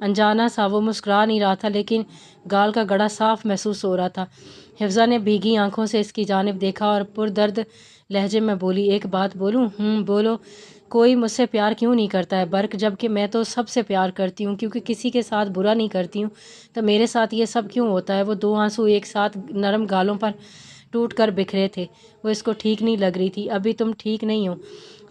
انجانا سا وہ مسکرا نہیں رہا تھا لیکن گال کا گڑا صاف محسوس ہو رہا تھا۔ حفظہ نے بھیگی آنکھوں سے اس کی جانب دیکھا اور پردرد لہجے میں بولی، ایک بات بولوں؟ بولو۔ کوئی مجھ سے پیار کیوں نہیں کرتا ہے برق، جب کہ میں تو سب سے پیار کرتی ہوں، کیونکہ کسی کے ساتھ برا نہیں کرتی ہوں، تو میرے ساتھ یہ سب کیوں ہوتا ہے؟ وہ دو آنسو ایک ساتھ نرم گالوں پر ٹوٹ کر بکھرے تھے۔ وہ اس کو ٹھیک نہیں لگ رہی تھی۔ ابھی تم ٹھیک نہیں ہو،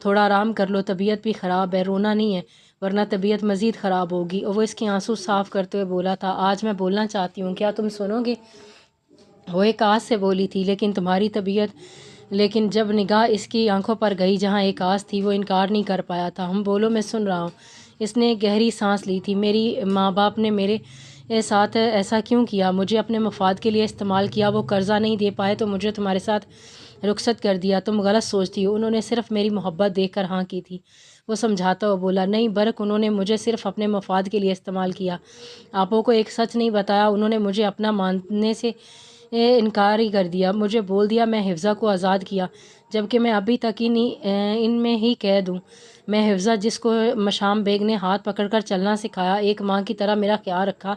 تھوڑا آرام کر لو، طبیعت بھی خراب ہے، رونا نہیں ہے ورنہ طبیعت مزید خراب ہوگی۔ اور وہ اس کے آنسو صاف کرتے ہوئے بولا تھا، آج میں بولنا چاہتی ہوں، کیا تم سنو گے؟ وہ ایک آس سے بولی تھی، لیکن تمہاری طبیعت، لیکن جب نگاہ اس کی آنکھوں پر گئی جہاں ایک آس تھی، وہ انکار نہیں کر پایا تھا۔ بولو، میں سن رہا ہوں۔ اس نے گہری سانس لی تھی۔ میری ماں باپ نے میرے ساتھ ایسا کیوں کیا؟ مجھے اپنے مفاد کے لیے استعمال کیا۔ وہ قرضہ نہیں دے پائے تو مجھے تمہارے ساتھ رخصت کر دیا۔ تم غلط سوچتی ہو، انہوں نے صرف میری محبت دیکھ کر ہاں کی تھی۔ وہ سمجھاتا ہوا بولا، نہیں برق، انہوں نے مجھے صرف اپنے مفاد کے لیے استعمال کیا۔ آپوں کو ایک سچ نہیں بتایا، انہوں نے مجھے اپنا ماننے سے انکار ہی کر دیا۔ مجھے بول دیا میں حفظہ کو آزاد کیا، جبکہ میں ابھی تک ان میں ہی قید ہوں۔ میں حفظہ جس کو مشام بیگ نے ہاتھ پکڑ کر چلنا سکھایا، ایک ماں کی طرح میرا خیال رکھا،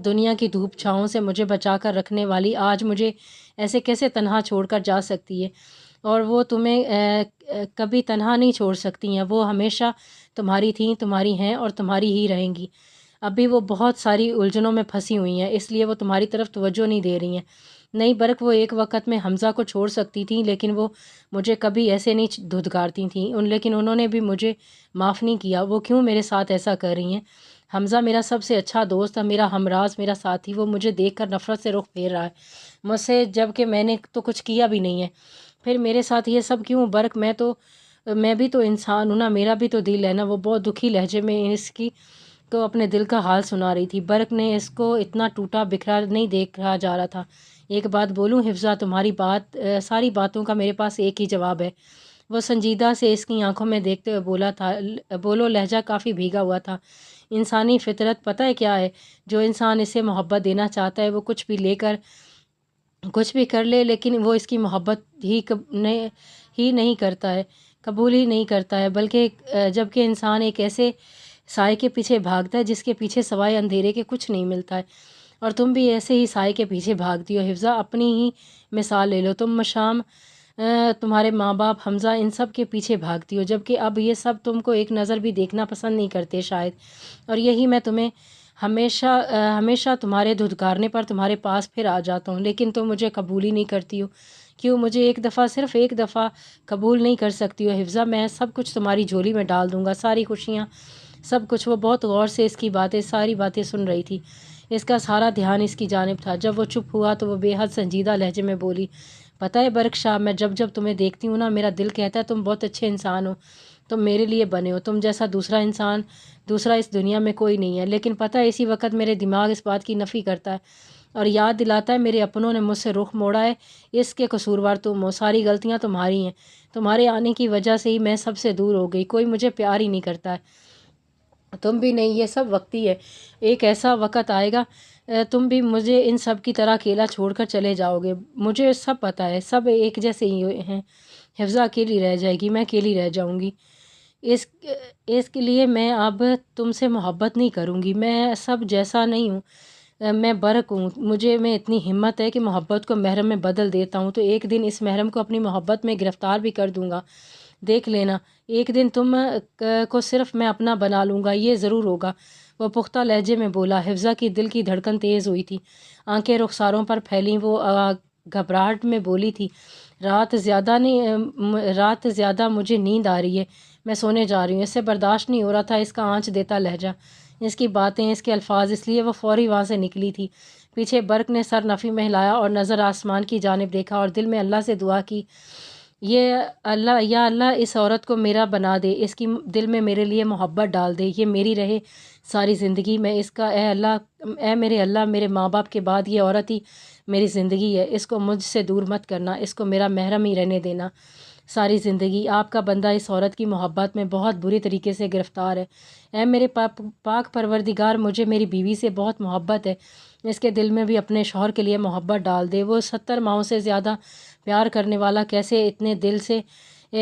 دنیا کی دھوپ چھاؤں سے مجھے بچا کر رکھنے والی، آج مجھے ایسے کیسے تنہا چھوڑ کر جا سکتی ہے؟ اور وہ تمہیں کبھی تنہا نہیں چھوڑ سکتی ہیں۔ وہ ہمیشہ تمہاری تھیں، تمہاری ہیں اور تمہاری ہی رہیں گی۔ ابھی وہ بہت ساری الجھنوں میں پھنسی ہوئی ہیں، اس لیے وہ تمہاری طرف توجہ نہیں دے رہی ہیں۔ نہیں برق، وہ ایک وقت میں حمزہ کو چھوڑ سکتی تھیں، لیکن وہ مجھے کبھی ایسے نہیں دھتکارتی تھیں، لیکن انہوں نے بھی مجھے معاف نہیں کیا۔ وہ کیوں میرے ساتھ ایسا کر رہی ہیں؟ حمزہ میرا سب سے اچھا دوست ہے، میرا ہمراز، میرا ساتھی، وہ مجھے دیکھ کر نفرت سے رخ پھیر رہا ہے مجھ سے، جب کہ میں نے تو کچھ کیا بھی نہیں ہے۔ پھر میرے ساتھ یہ سب کیوں برق؟ میں بھی تو انسان ہوں نا، میرا بھی تو دل ہے نا۔ وہ بہت دکھی لہجے میں اس کی کو اپنے دل کا حال سنا رہی تھی۔ برق نے اس کو اتنا ٹوٹا بکھرا نہیں دیکھا جا رہا تھا۔ ایک بات بولوں حفظہ، تمہاری ساری باتوں کا میرے پاس ایک ہی جواب ہے۔ وہ سنجیدہ سے اس کی آنکھوں میں دیکھتے ہوئے بولا تھا، بولو۔ لہجہ کافی بھیگا ہوا تھا۔ انسانی فطرت پتہ ہے کیا ہے؟ جو انسان اسے محبت دینا چاہتا ہے وہ کچھ بھی کر لے، لیکن وہ اس کی محبت ہی نہیں کرتا ہے، قبول ہی نہیں کرتا ہے، بلکہ جبکہ انسان ایک ایسے سائے کے پیچھے بھاگتا ہے جس کے پیچھے سوائے اندھیرے کے کچھ نہیں ملتا ہے، اور تم بھی ایسے ہی سائے کے پیچھے بھاگتی ہو۔ حفظہ، اپنی ہی مثال لے لو، تم مشام، تمہارے ماں باپ، حمزہ، ان سب کے پیچھے بھاگتی ہو، جبکہ اب یہ سب تم کو ایک نظر بھی دیکھنا پسند نہیں کرتے شاید، اور یہی میں تمہیں ہمیشہ تمہارے دھتکارنے پر تمہارے پاس پھر آ جاتا ہوں، لیکن تم مجھے قبول ہی نہیں کرتی ہو۔ کیوں؟ مجھے صرف ایک دفعہ قبول نہیں کر سکتی ہو حفظہ؟ میں سب کچھ تمہاری جھولی میں ڈال دوں گا، ساری خوشیاں، سب کچھ۔ وہ بہت غور سے اس کی ساری باتیں سن رہی تھی، اس کا سارا دھیان اس کی جانب تھا۔ جب وہ چپ ہوا تو وہ بے حد سنجیدہ لہجے میں بولی، پتہ ہے برق شاہ، میں جب تمہیں دیکھتی ہوں نا، میرا دل کہتا ہے تم بہت اچھے انسان ہو، تم میرے لیے بنے ہو، تم جیسا دوسرا اس دنیا میں کوئی نہیں ہے، لیکن پتہ ہے اسی وقت میرے دماغ اس بات کی نفی کرتا ہے اور یاد دلاتا ہے میرے اپنوں نے مجھ سے رخ موڑا ہے، اس کے قصوروار تم ہو، ساری غلطیاں تمہاری ہیں، تمہارے آنے کی وجہ سے ہی میں سب سے دور ہو گئی، کوئی مجھے پیار ہی نہیں کرتا ہے، تم بھی نہیں۔ یہ سب وقتی ہے، ایک ایسا وقت آئے گا تم بھی مجھے ان سب کی طرح اکیلا چھوڑ کر چلے جاؤ گے، مجھے سب پتہ ہے، سب ایک جیسے ہی ہیں۔ حفظہ اکیلی رہ جائے گی، میں اکیلی رہ جاؤں گی، اس کے لیے میں اب تم سے محبت نہیں کروں گی، میں سب جیسا نہیں ہوں، میں برق ہوں، میں اتنی ہمت ہے کہ محبت کو محرم میں بدل دیتا ہوں، تو ایک دن اس محرم کو اپنی محبت میں گرفتار بھی کر دوں گا، دیکھ لینا، ایک دن تم کو صرف میں اپنا بنا لوں گا، یہ ضرور ہوگا۔ وہ پختہ لہجے میں بولا۔ حفظہ کی دل کی دھڑکن تیز ہوئی تھی، آنکھیں رخساروں پر پھیلیں، وہ گھبراہٹ میں بولی تھی، رات زیادہ مجھے نیند آ رہی ہے، میں سونے جا رہی ہوں۔ اس سے برداشت نہیں ہو رہا تھا اس کا آنچ دیتا لہجہ، اس کی باتیں، اس کے الفاظ، اس لیے وہ فوری وہاں سے نکلی تھی۔ پیچھے برق نے سر نفی میں ہلایا اور نظر آسمان کی جانب دیکھا اور دل میں اللہ سے دعا کی، یا اللہ اس عورت کو میرا بنا دے، اس کی دل میں میرے لیے محبت ڈال دے، یہ میری رہے ساری زندگی میں، اس کا اے میرے اللہ، میرے ماں باپ کے بعد یہ عورت ہی میری زندگی ہے، اس کو مجھ سے دور مت کرنا، اس کو میرا محرم ہی رہنے دینا ساری زندگی۔ آپ کا بندہ اس عورت کی محبت میں بہت بری طریقے سے گرفتار ہے، اے میرے پاک پروردگار، مجھے میری بیوی سے بہت محبت ہے، اس کے دل میں بھی اپنے شوہر کے لیے محبت ڈال دے، وہ 70 ماہوں سے زیادہ پیار کرنے والا کیسے اتنے دل سے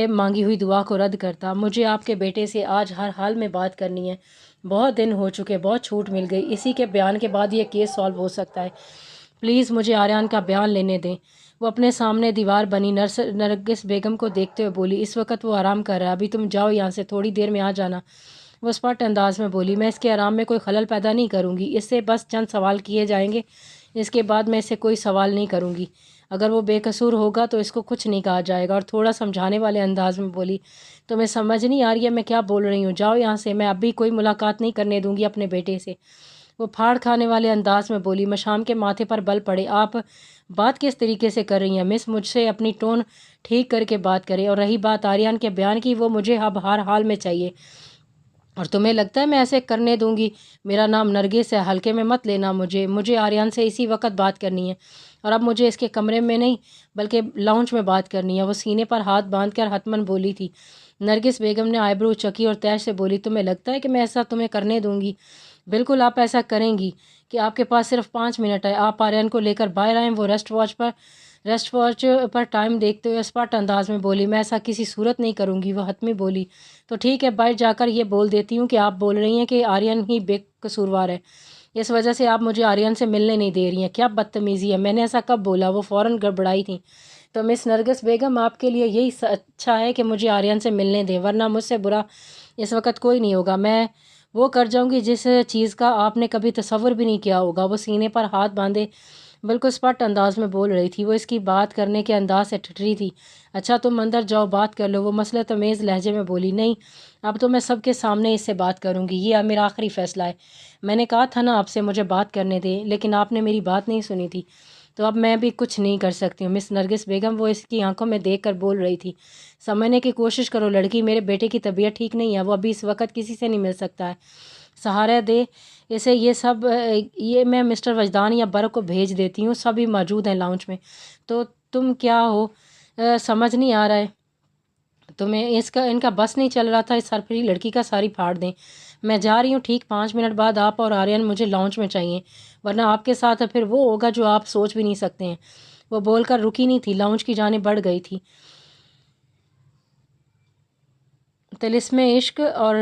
مانگی ہوئی دعا کو رد کرتا۔ مجھے آپ کے بیٹے سے آج ہر حال میں بات کرنی ہے، بہت دن ہو چکے، بہت چھوٹ مل گئی، اسی کے بیان کے بعد یہ کیس سالو ہو سکتا ہے، پلیز مجھے آریان کا بیان لینے دیں۔ وہ اپنے سامنے دیوار بنی نرگس بیگم کو دیکھتے ہوئے بولی، اس وقت وہ آرام کر رہا ہے، ابھی تم جاؤ یہاں سے، تھوڑی دیر میں آ جانا۔ وہ اسپٹ انداز میں بولی، میں اس کے آرام میں کوئی خلل پیدا نہیں کروں گی، اس سے بس چند سوال کیے جائیں گے، اس کے بعد میں اس سے کوئی سوال نہیں کروں گی، اگر وہ بے قصور ہوگا تو اس کو کچھ نہیں کہا جائے گا۔ اور تھوڑا سمجھانے والے انداز میں بولی، تمہیں سمجھ نہیں آ رہی ہے میں کیا بول رہی ہوں، جاؤ یہاں سے، میں ابھی کوئی ملاقات نہیں کرنے دوں گی اپنے بیٹے سے۔ وہ پھاڑ کھانے والے انداز میں بولی، مشام کے ماتھے پر بل پڑے، آپ بات کس طریقے سے کر رہی ہیں مس، مجھ سے اپنی ٹون ٹھیک کر کے بات کریں، اور رہی بات آریان کے بیان کی، وہ مجھے اب ہر حال میں چاہیے، اور تمہیں لگتا ہے میں ایسے کرنے دوں گی؟ میرا نام نرگس ہے، ہلکے میں مت لینا مجھے آریان سے اسی وقت بات کرنی ہے، اور اب مجھے اس کے کمرے میں نہیں بلکہ لاؤنج میں بات کرنی ہے۔ وہ سینے پر ہاتھ باندھ کر حتمن بولی تھی۔ نرگس بیگم نے آئی برو چکی اور تیش سے بولی، تمہیں لگتا ہے کہ میں ایسا تمہیں کرنے دوں گی؟ بالکل آپ ایسا کریں گی کہ آپ کے پاس صرف 5 منٹ ہے، آپ آریان کو لے کر باہر آئیں۔ وہ ریسٹ واچ پر ٹائم دیکھتے ہوئے اسپٹ انداز میں بولی، میں ایسا کسی صورت نہیں کروں گی۔ وہ حتمی بولی، تو ٹھیک ہے، باہر جا کر یہ بول دیتی ہوں کہ آپ بول رہی ہیں کہ آریان ہی بے قصوروار ہے، اس وجہ سے آپ مجھے آریان سے ملنے نہیں دے رہی ہیں، کیا بدتمیزی ہے، میں نے ایسا کب بولا؟ وہ فوراً گڑبڑائی تھیں۔ تو مس نرگس بیگم، آپ کے لیے یہی اچھا ہے کہ مجھے آریان سے ملنے دیں، ورنہ مجھ سے برا اس وقت کوئی نہیں ہوگا، میں وہ کر جاؤں گی جس چیز کا آپ نے کبھی تصور بھی نہیں کیا ہوگا۔ وہ سینے پر ہاتھ باندھے بالکل اسپٹ انداز میں بول رہی تھی، وہ اس کی بات کرنے کے انداز سے ٹھٹری تھی۔ اچھا تم اندر جاؤ، بات کر لو، وہ مسئلہ تمیز لہجے میں بولی۔ نہیں، اب تو میں سب کے سامنے اس سے بات کروں گی، یہ میرا آخری فیصلہ ہے، میں نے کہا تھا نا آپ سے مجھے بات کرنے دیں، لیکن آپ نے میری بات نہیں سنی تھی، تو اب میں بھی کچھ نہیں کر سکتی ہوں۔ مس نرگس بیگم، وہ اس کی آنکھوں میں دیکھ کر بول رہی تھی، سمجھنے کی کوشش کرو لڑکی، میرے بیٹے کی طبیعت ٹھیک نہیں ہے، وہ ابھی اس وقت کسی سے نہیں مل سکتا ہے، سہارا دے اسے، یہ میں مسٹر وجدان یا برق کو بھیج دیتی ہوں، سبھی موجود ہیں لاؤنج میں، تو تم کیا ہو، سمجھ نہیں آ رہا ہے تمہیں، ان کا بس نہیں چل رہا تھا، اس سرپری لڑکی کا ساری پھاڑ دیں، میں جا رہی ہوں، ٹھیک 5 منٹ بعد آپ اور آریان مجھے لاؤنج میں چاہیے، ورنہ آپ کے ساتھ پھر وہ ہوگا جو آپ سوچ بھی نہیں سکتے ہیں۔ وہ بول کر رکی نہیں تھی، لاؤنج کی جانب بڑھ گئی تھی۔ طلسم عشق اور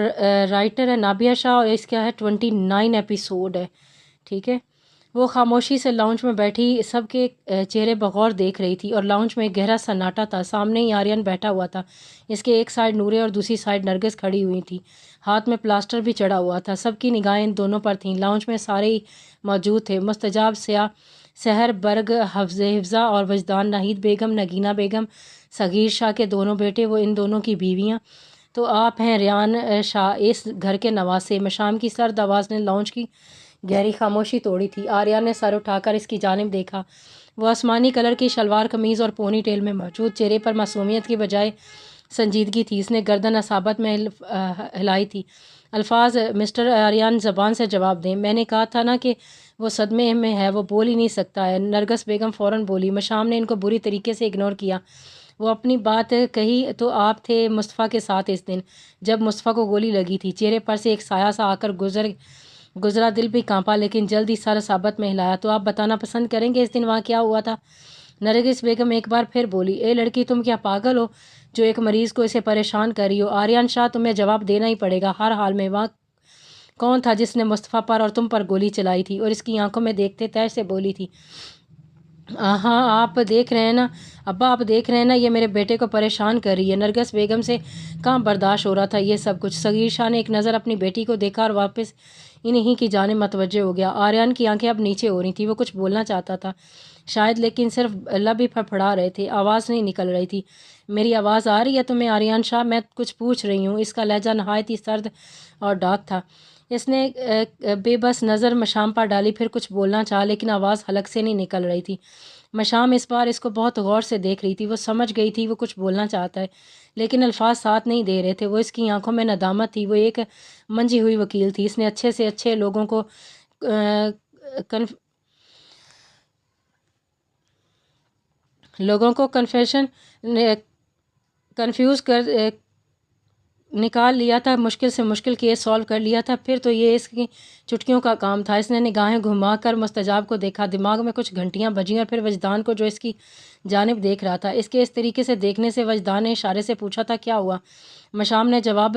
رائٹر ہے نابیہ شاہ، اور اس کا ہے 29 ایپیسوڈ ہے، ٹھیک ہے۔ وہ خاموشی سے لاؤنج میں بیٹھی سب کے چہرے بغور دیکھ رہی تھی، اور لاؤنج میں ایک گہرا سناٹا تھا، سامنے ہی آریان بیٹھا ہوا تھا، اس کے ایک سائڈ نورے اور دوسری سائڈ نرگس کھڑی ہوئی تھی، ہاتھ میں پلاسٹر بھی چڑھا ہوا تھا، سب کی نگاہیں ان دونوں پر تھیں، لاؤنج میں سارے ہی موجود تھے، مستجاب سحر برگ، حفظہ اور وجدان، ناہید بیگم، نگینہ بیگم، صغیر شاہ کے دونوں بیٹے، وہ ان دونوں کی بیویاں، تو آپ ہیں ریان شاہ، اس گھر کے نواسے۔ مشام کی سرد آواز نے لاؤنج کی گہری خاموشی توڑی تھی۔ آریان نے سر اٹھا کر اس کی جانب دیکھا، وہ آسمانی کلر کی شلوار قمیض اور پونی ٹیل میں موجود، چہرے پر معصومیت کی بجائے سنجیدگی تھی، اس نے گردن اصابت میں ہلائی تھی۔ الفاظ، مسٹر آریان زبان سے جواب دیں، میں نے کہا تھا نا کہ وہ صدمے میں ہے، وہ بول ہی نہیں سکتا ہے، نرگس بیگم فوراً بولی۔ مشام نے ان کو بری طریقے سے اگنور کیا۔ وہ اپنی بات کہی، تو آپ تھے مصطفیٰ کے ساتھ اس دن جب مصطفیٰ کو گولی لگی تھی، چہرے پر سے ایک سایہ سا آ کر گزرا، دل بھی کانپا، لیکن جلد ہی سر ثابت میں ہلایا، تو آپ بتانا پسند کریں گے اس دن وہاں کیا ہوا تھا؟ نرگس بیگم ایک بار پھر بولی، اے لڑکی، تم کیا پاگل ہو جو ایک مریض کو اسے پریشان کر رہی ہو؟ آریان شاہ، تمہیں جواب دینا ہی پڑے گا ہر حال میں، وہاں کون تھا جس نے مصطفیٰ پر اور تم پر گولی چلائی تھی؟ اور اس کی آنکھوں میں دیکھتے تیش سے بولی تھی، ہاں آپ دیکھ رہے ہیں نا ابا، آپ دیکھ رہے ہیں نا، یہ میرے بیٹے کو پریشان کر رہی ہے۔ نرگس بیگم سے کہاں برداشت ہو رہا تھا یہ سب کچھ۔ صغیر شاہ نے ایک نظر اپنی بیٹی کو دیکھا اور واپس انہی کی جانب متوجہ ہو گیا۔ آریان کی آنکھیں اب نیچے ہو رہی تھیں، وہ کچھ بولنا چاہتا تھا شاید، لیکن صرف لب ہی پھڑپھڑا رہے تھے، آواز نہیں نکل رہی تھی۔ میری آواز آ رہی ہے تمہیں آریان شاہ؟ میں کچھ پوچھ رہی ہوں۔ اس کا لہجہ نہایت ہی سرد اور ڈاک تھا۔ اس نے بے بس نظر مشام پر ڈالی، پھر کچھ بولنا چاہا، لیکن آواز حلق سے نہیں نکل رہی تھی۔ مشام اس بار اس کو بہت غور سے دیکھ رہی تھی، وہ سمجھ گئی تھی وہ کچھ بولنا چاہتا ہے، لیکن الفاظ ساتھ نہیں دے رہے تھے۔ وہ اس کی آنکھوں میں ندامت تھی، وہ ایک منجھی ہوئی وکیل تھی، اس نے اچھے سے اچھے لوگوں کو کنفیوز کر نکال لیا تھا، مشکل سے مشکل کیس سالو کر لیا تھا، پھر تو یہ اس کی چٹکیوں کا کام تھا۔ اس نے نگاہیں گھما کر مستجاب کو دیکھا، دماغ میں کچھ گھنٹیاں بجیں، اور پھر وجدان کو جو اس کی جانب دیکھ رہا تھا۔ اس کے اس طریقے سے دیکھنے سے وجدان نے اشارے سے پوچھا تھا، کیا ہوا؟ مشام نے جواب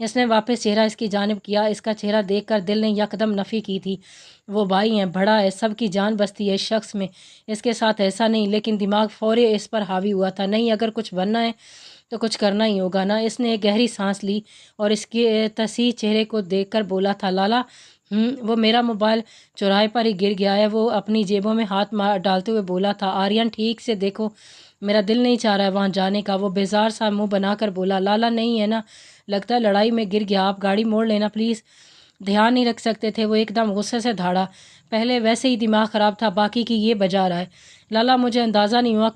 اس نے واپس چہرہ اس کی جانب کیا۔ اس کا چہرہ دیکھ کر دل نے یکدم نفی کی تھی۔ وہ بھائی ہیں، بڑا ہے، سب کی جان بستی ہے اس شخص میں، اس کے ساتھ ایسا نہیں، لیکن دماغ فوری اس پر حاوی ہوا تھا۔ نہیں، اگر کچھ بننا ہے تو کچھ کرنا ہی ہوگا نا۔ اس نے ایک گہری سانس لی اور اس کے تصیح چہرے کو دیکھ کر بولا تھا، لالا وہ میرا موبائل چوراہے پر ہی گر گیا ہے۔ وہ اپنی جیبوں میں ہاتھ ڈالتے ہوئے بولا تھا، آریان ٹھیک سے دیکھو، میرا دل نہیں چاہ رہا ہے وہاں جانے کا۔ وہ بیزار سا منہ بنا کر بولا، لالا نہیں ہے نا، لگتا ہے لڑائی میں گر گیا، آپ گاڑی موڑ لینا پلیز۔ دھیان نہیں رکھ سکتے تھے؟ وہ ایک دم غصے سے دھاڑا، پہلے ویسے ہی دماغ خراب تھا، باقی کی یہ بجا رہا ہے۔ لالا مجھے اندازہ نہیں ہوا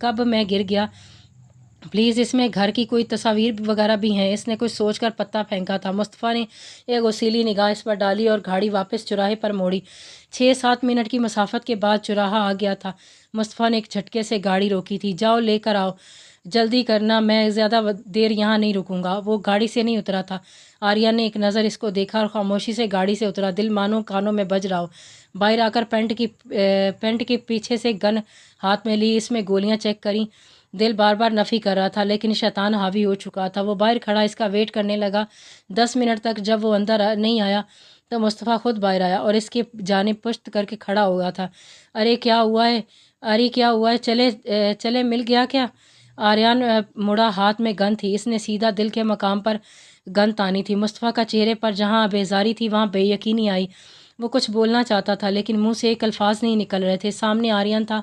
کب میں گر گیا، پلیز اس میں گھر کی کوئی تصاویر وغیرہ بھی ہیں۔ اس نے کچھ سوچ کر پتہ پھینکا تھا۔ مصطفیٰ نے ایک غصیلی نگاہ اس پر ڈالی اور گاڑی واپس چوراہے پر موڑی۔ 6-7 منٹ کی مسافت کے بعد چوراہا آ گیا تھا۔ مصطفیٰ نے ایک جھٹکے سے گاڑی روکی تھی۔ جاؤ لے کر آؤ، جلدی کرنا، میں زیادہ دیر یہاں نہیں رکوں گا۔ وہ گاڑی سے نہیں اترا تھا۔ آریان نے ایک نظر اس کو دیکھا اور خاموشی سے گاڑی سے اترا، دل مانو کانوں میں بج رہا ہو۔ باہر آ کر پینٹ کے پیچھے سے گن ہاتھ میں لی، اس میں گولیاں چیک کریں۔ دل بار بار نفی کر رہا تھا، لیکن شیطان حاوی ہو چکا تھا۔ وہ باہر کھڑا اس کا ویٹ کرنے لگا 10 منٹ تک۔ جب وہ اندر نہیں آیا تو مصطفیٰ خود باہر آیا اور اس کی جانب پشت کر کے کھڑا ہوا تھا۔ ارے کیا ہوا ہے؟ چلے مل گیا کیا؟ آریان مڑا، ہاتھ میں گن تھی، اس نے سیدھا دل کے مقام پر گن تانی تھی۔ مصطفیٰ کا چہرے پر جہاں بیزاری تھی وہاں بے یقینی آئی۔ وہ کچھ بولنا چاہتا تھا لیکن منہ سے ایک الفاظ نہیں نکل رہے تھے۔ سامنے آریان تھا،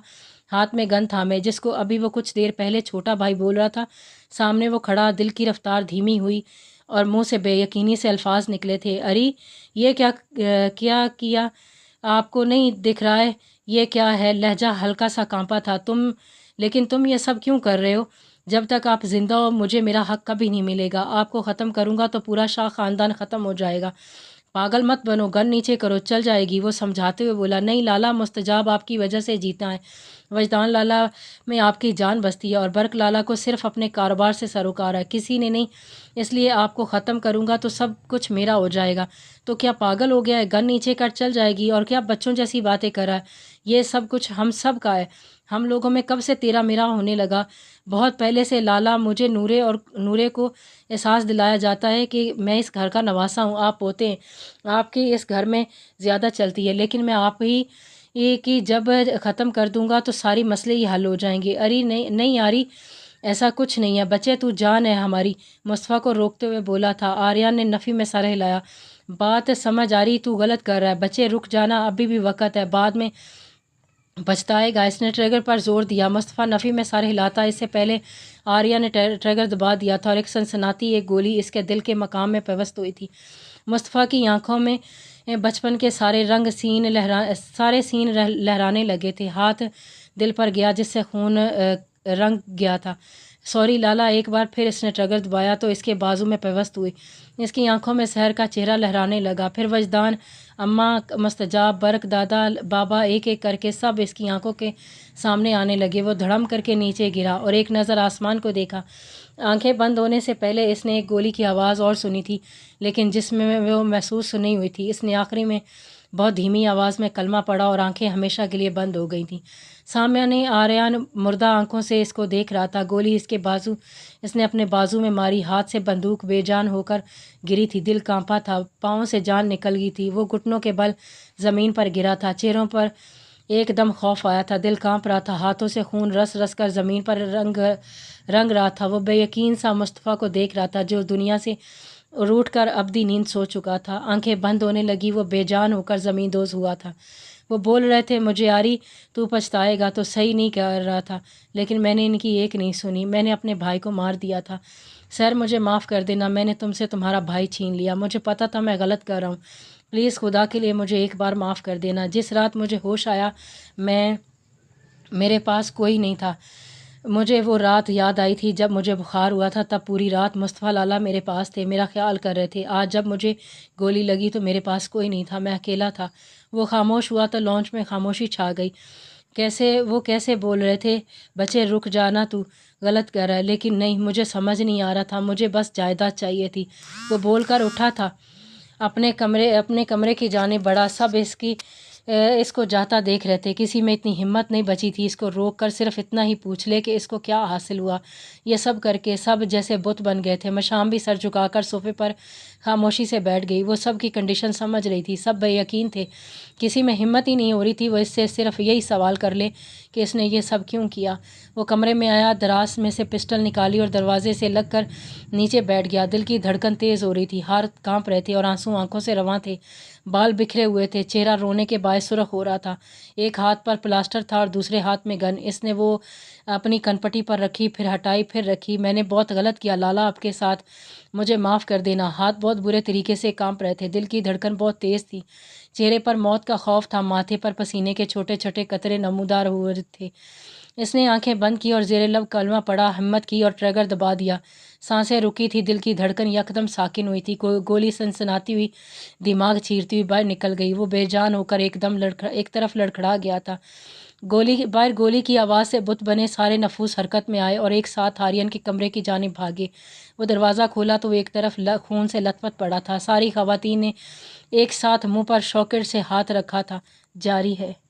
ہاتھ میں گن تھامے، جس کو ابھی وہ کچھ دیر پہلے چھوٹا بھائی بول رہا تھا۔ سامنے وہ کھڑا، دل کی رفتار دھیمی ہوئی اور منہ سے بے یقینی سے الفاظ نکلے تھے، اری یہ کیا کیا؟ آپ کو نہیں دکھ رہا ہے یہ کیا ہے؟ لہجہ ہلکا سا کانپا تھا۔ لیکن تم یہ سب کیوں کر رہے ہو؟ جب تک آپ زندہ ہو مجھے میرا حق کبھی نہیں ملے گا۔ آپ کو ختم کروں گا تو پورا شاہ خاندان ختم ہو جائے گا۔ پاگل مت بنو، گن نیچے کرو، چل جائے گی۔ وہ سمجھاتے ہوئے بولا، نہیں لالا، مستجاب آپ کی وجہ سے جیتا ہے، وجدان لالا میں آپ کی جان بستی ہے اور برق لالا کو صرف اپنے کاروبار سے سروکار ہے، کسی نے نہیں۔ اس لیے آپ کو ختم کروں گا تو سب کچھ میرا ہو جائے گا۔ تو کیا پاگل ہو گیا ہے؟ گن نیچے کر چل جائے گی اور کیا بچوں جیسی باتیں کر رہا ہے؟ یہ سب کچھ ہم سب کا ہے، ہم لوگوں میں کب سے تیرا میرا ہونے لگا؟ بہت پہلے سے لالا۔ مجھے نورے کو احساس دلایا جاتا ہے کہ میں اس گھر کا نواسا ہوں، آپ پوتے ہیں، آپ کی اس گھر میں زیادہ چلتی ہے، لیکن میں آپ ہی کی جب ختم کر دوں گا تو ساری مسئلے ہی حل ہو جائیں گے۔ اری نہیں آری، ایسا کچھ نہیں ہے، بچے تو جان ہے ہماری، مصطفیٰ کو روکتے ہوئے بولا تھا۔ آریان نے نفی میں سر ہلایا، بات سمجھ آ رہی، تو غلط کر رہا ہے، بچے رک جانا، ابھی بھی وقت ہے، بعد میں پچھتائے گا۔ اس نے ٹریگر پر زور دیا۔ مصطفیٰ نفی میں سر ہلاتا، اس سے پہلے آریان نے ٹریگر دبا دیا تھا اور ایک سنسناتی ایک گولی اس کے دل کے مقام میں پیوست ہوئی تھی۔ مصطفیٰ کی آنکھوں میں بچپن کے سارے سین لہرانے لگے تھے۔ ہاتھ دل پر گیا جس سے خون رنگ گیا تھا۔ سوری لالا، ایک بار پھر اس نے ٹریگر دبایا تو اس کے بازو میں پیوست ہوئی۔ اس کی آنکھوں میں سحر کا چہرہ لہرانے لگا، پھر وجدان، اماں، مستجاب، برق، دادا، بابا، ایک ایک کر کے سب اس کی آنکھوں کے سامنے آنے لگے۔ وہ دھڑم کر کے نیچے گرا اور ایک نظر آسمان کو دیکھا۔ آنکھیں بند ہونے سے پہلے اس نے ایک گولی کی آواز اور سنی تھی، لیکن جسم میں وہ محسوس نہیں ہوئی تھی۔ اس نے آخری میں بہت دھیمی آواز میں کلمہ پڑھا اور آنکھیں ہمیشہ کے لیے بند ہو گئی تھیں۔ سامنے آریان مردہ آنکھوں سے اس کو دیکھ رہا تھا۔ گولی اس نے اپنے بازو میں ماری، ہاتھ سے بندوق بے جان ہو کر گری تھی، دل کانپا تھا، پاؤں سے جان نکل گئی تھی۔ وہ گھٹنوں کے بل زمین پر گرا تھا، چہروں پر ایک دم خوف آیا تھا، دل کانپ رہا تھا، ہاتھوں سے خون رس رس کر زمین پر رنگ رہا تھا۔ وہ بے یقین سا مصطفیٰ کو دیکھ رہا تھا جو دنیا سے روٹ کر ابدی نیند سو چکا تھا۔ آنکھیں بند ہونے لگی، وہ بے جان ہو کر زمین دوز ہوا تھا۔ وہ بول رہے تھے، مجھے آری تو پچھتائے گا، تو صحیح نہیں کر رہا تھا، لیکن میں نے ان کی ایک نہیں سنی، میں نے اپنے بھائی کو مار دیا تھا۔ سر مجھے معاف کر دینا، میں نے تم سے تمہارا بھائی چھین لیا، مجھے پتا تھا میں غلط کر رہا ہوں، پلیز خدا کے لیے مجھے ایک بار معاف کر دینا۔ جس رات مجھے ہوش آیا میرے پاس کوئی نہیں تھا، مجھے وہ رات یاد آئی تھی جب مجھے بخار ہوا تھا، تب پوری رات مصطفیٰ لالا میرے پاس تھے، میرا خیال کر رہے تھے۔ آج جب مجھے گولی لگی تو میرے پاس کوئی نہیں تھا، میں اکیلا تھا۔ وہ خاموش ہوا تو لانچ میں خاموشی چھا گئی۔ وہ کیسے بول رہے تھے، بچے رک جانا، تو غلط کر رہا ہے، لیکن نہیں، مجھے سمجھ نہیں آ رہا تھا، مجھے بس جائیداد چاہیے تھی۔ وہ بول کر اٹھا تھا، اپنے کمرے کی جانب بڑھا، سب اس کی اس کو جاتا دیکھ رہے تھے۔ کسی میں اتنی ہمت نہیں بچی تھی اس کو روک کر صرف اتنا ہی پوچھ لے کہ اس کو کیا حاصل ہوا۔ یہ سب کر کے سب جیسے بت بن گئے تھے۔ مشام بھی سر جھکا کر صوفے پر خاموشی سے بیٹھ گئی۔ وہ سب کی کنڈیشن سمجھ رہی تھی، سب بے یقین تھے، کسی میں ہمت ہی نہیں ہو رہی تھی وہ اس سے صرف یہی سوال کر لے کہ اس نے یہ سب کیوں کیا۔ وہ کمرے میں آیا، دراز میں سے پسٹل نکالی اور دروازے سے لگ کر نیچے بیٹھ گیا۔ دل کی دھڑکن تیز ہو رہی تھی، ہاتھ کانپ رہے تھے اور آنسو آنکھوں سے رواں تھے۔ بال بکھرے ہوئے تھے، چہرہ رونے کے باعث سرخ ہو رہا تھا۔ ایک ہاتھ پر پلاسٹر تھا اور دوسرے ہاتھ میں گن۔ اس نے وہ اپنی کنپٹی پر رکھی، پھر ہٹائی، پھر رکھی۔ میں نے بہت غلط کیا لالا آپ کے ساتھ، مجھے معاف کر دینا۔ ہاتھ بہت برے طریقے سے کانپ رہے تھے، دل کی دھڑکن بہت تیز تھی، چہرے پر موت کا خوف تھا، ماتھے پر پسینے کے چھوٹے چھوٹے قطرے نمودار ہوئے تھے۔ اس نے آنکھیں بند کی اور زیر لب کلمہ پڑھا، ہمت کی اور ٹریگر دبا دیا۔ سانسیں رکی تھی، دل کی دھڑکن یکدم ساکن ہوئی تھی۔ گولی سنسناتی ہوئی دماغ چیرتی ہوئی باہر نکل گئی۔ وہ بے جان ہو کر ایک طرف لڑکھڑا گیا تھا۔ گولی کی آواز سے بت بنے سارے نفوس حرکت میں آئے اور ایک ساتھ آرین کے کمرے کی جانب بھاگے۔ وہ دروازہ کھولا تو وہ ایک طرف خون سے لت پت پڑا تھا۔ ساری خواتین نے ایک ساتھ منہ پر شاکٹ سے ہاتھ رکھا تھا۔ جاری ہے۔